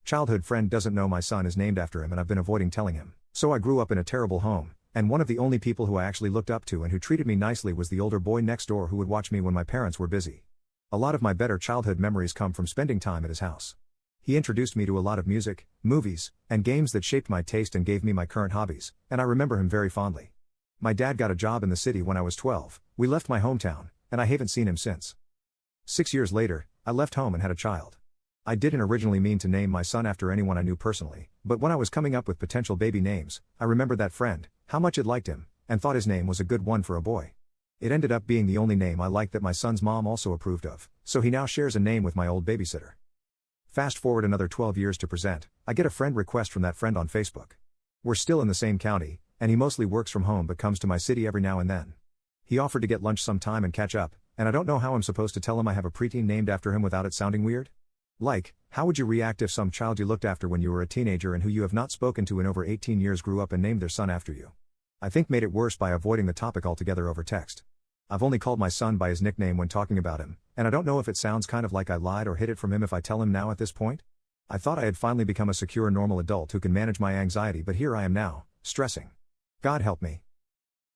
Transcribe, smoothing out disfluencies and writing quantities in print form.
Childhood friend doesn't know my son is named after him and I've been avoiding telling him. So I grew up in a terrible home, and one of the only people who I actually looked up to and who treated me nicely was the older boy next door who would watch me when my parents were busy. A lot of my better childhood memories come from spending time at his house. He introduced me to a lot of music, movies, and games that shaped my taste and gave me my current hobbies, and I remember him very fondly. My dad got a job in the city when I was 12, we left my hometown, and I haven't seen him since. 6 years later, I left home and had a child. I didn't originally mean to name my son after anyone I knew personally, but when I was coming up with potential baby names, I remembered that friend, how much it liked him, and thought his name was a good one for a boy. It ended up being the only name I liked that my son's mom also approved of, so he now shares a name with my old babysitter. Fast forward another 12 years to present, I get a friend request from that friend on Facebook. We're still in the same county, and he mostly works from home but comes to my city every now and then. He offered to get lunch sometime and catch up, and I don't know how I'm supposed to tell him I have a preteen named after him without it sounding weird. Like, how would you react if some child you looked after when you were a teenager and who you have not spoken to in over 18 years grew up and named their son after you? I think made it worse by avoiding the topic altogether over text. I've only called my son by his nickname when talking about him, and I don't know if it sounds kind of like I lied or hid it from him if I tell him now at this point. I thought I had finally become a secure normal adult who can manage my anxiety, but here I am now, stressing. God help me.